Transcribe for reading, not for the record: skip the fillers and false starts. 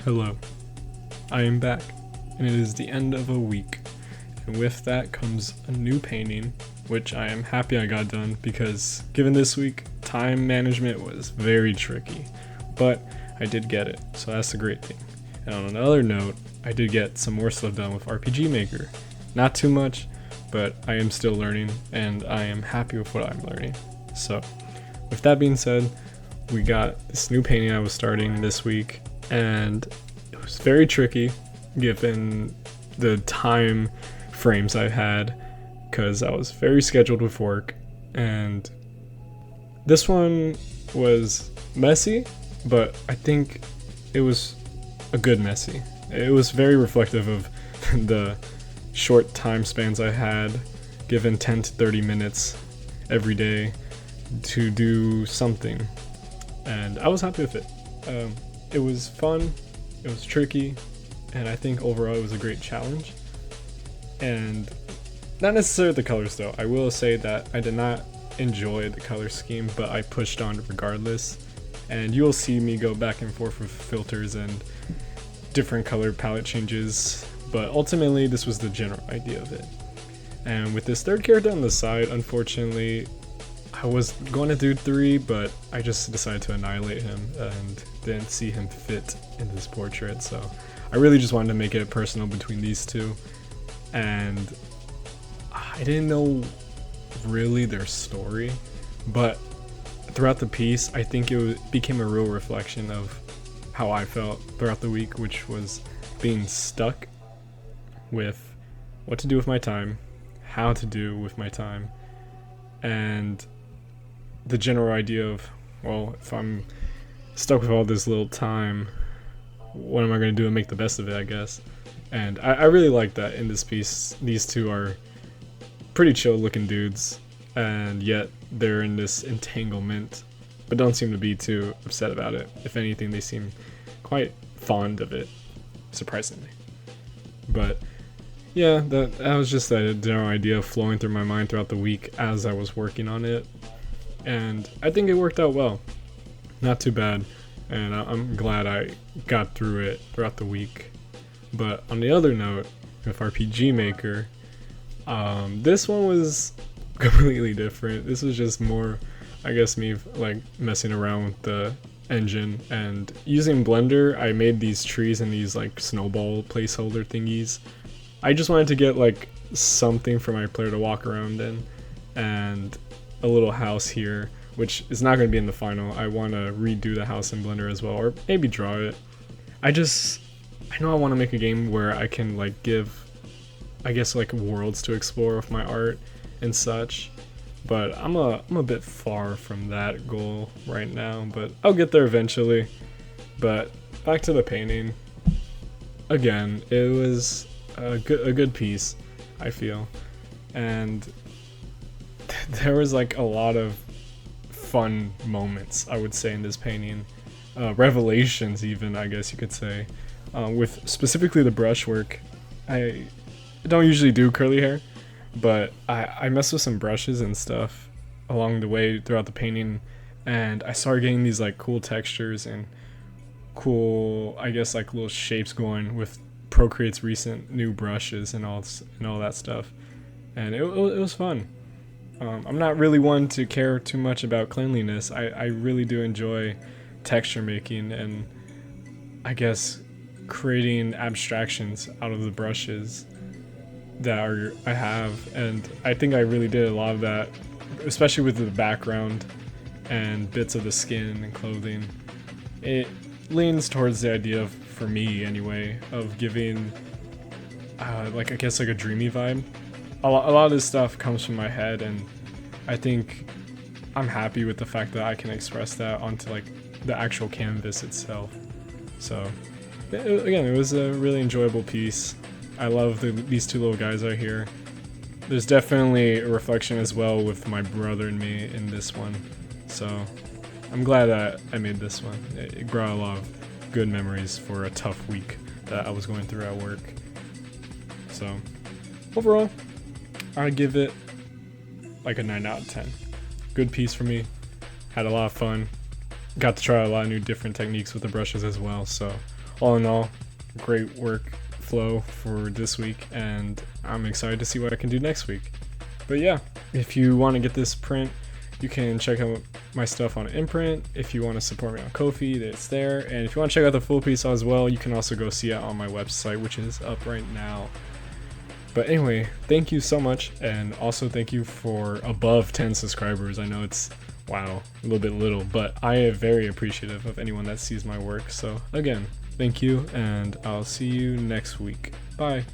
Hello, I am back, and it is the end of a week, and with that comes a new painting, which I am happy I got done because given this week, time management was very tricky, but I did get it, so that's a great thing. And on another note, I did get some more stuff done with rpgmaker. Not too much, but I am still learning, and I am happy with what I'm learning. So, with that being said, we got this new painting I was starting this week, and it was very tricky given the time frames I had because I was very scheduled with work, and this one was messy, but I think it was a good messy. It was very reflective of the short time spans I had, given 10 to 30 minutes every day to do something, and I was happy with it. It was fun, it was tricky, and I think overall it was a great challenge. And not necessarily the colors though. I will say that I did not enjoy the color scheme, but I pushed on regardless. And you will see me go back and forth with filters and different color palette changes, but ultimately this was the general idea of it. And with this third character on the side, unfortunately, I was going to do 3, but I just decided to annihilate him and didn't see him fit in this portrait, so I really just wanted to make it personal between these two. And I didn't know really their story, but throughout the piece, I think became a real reflection of how I felt throughout the week, which was being stuck with what to do with my time, how to do with my time, and the general idea of, well, if I'm stuck with all this little time, what am I going to do and make the best of it, I guess. And I really like that in this piece. These two are pretty chill looking dudes, and yet they're in this entanglement, but don't seem to be too upset about it. If anything, they seem quite fond of it, surprisingly. But yeah, that was just a general idea flowing through my mind throughout the week as I was working on it, and I think it worked out well. Not too bad, and I'm glad I got through it throughout the week. But on the other note, with rpgmaker, this one was completely different. This was just more, I guess, me like messing around with the engine and using Blender. I made these trees and these like snowball placeholder thingies. I just wanted to get like something for my player to walk around in, and a little house here, which is not going to be in the final. I want to redo the house in Blender as well, or maybe draw it. I know I want to make a game where I can like give, I guess, like worlds to explore with my art and such, but I'm a bit far from that goal right now, but I'll get there eventually. But back to the painting. Again, it was a good piece, I feel, and there was like a lot of fun moments, I would say, in this painting, revelations even, I guess you could say, with specifically the brushwork. I don't usually do curly hair, but I messed with some brushes and stuff along the way throughout the painting, and I started getting these like cool textures and cool, I guess, like little shapes going with Procreate's recent new brushes and all that stuff, and it was fun. I'm not really one to care too much about cleanliness. I really do enjoy texture making and, I guess, creating abstractions out of the brushes that I have, and I think I really did a lot of that, especially with the background and bits of the skin and clothing. It leans towards the idea of, for me anyway, of giving like, I guess, like a dreamy vibe. A lot of this stuff comes from my head, and I think I'm happy with the fact that I can express that onto like the actual canvas itself. So again, it was a really enjoyable piece. I love these two little guys out here. There's definitely a reflection as well with my brother and me in this one, so I'm glad that I made this one. It brought a lot of good memories for a tough week that I was going through at work. So overall, I give it like a 9 out of 10. Good piece for me. Had a lot of fun. Got to try a lot of new different techniques with the brushes as well, so all in all, great work flow for this week, and I'm excited to see what I can do next week. But yeah, if you want to get this print, you can check out my stuff on Imprint. If you want to support me on Ko-fi, it's there. And if you want to check out the full piece as well, you can also go see it on my website, which is up right now. But anyway, thank you so much, and also thank you for above 10 subscribers. I know it's, wow, a little bit little, but I am very appreciative of anyone that sees my work. So again, thank you, and I'll see you next week. Bye.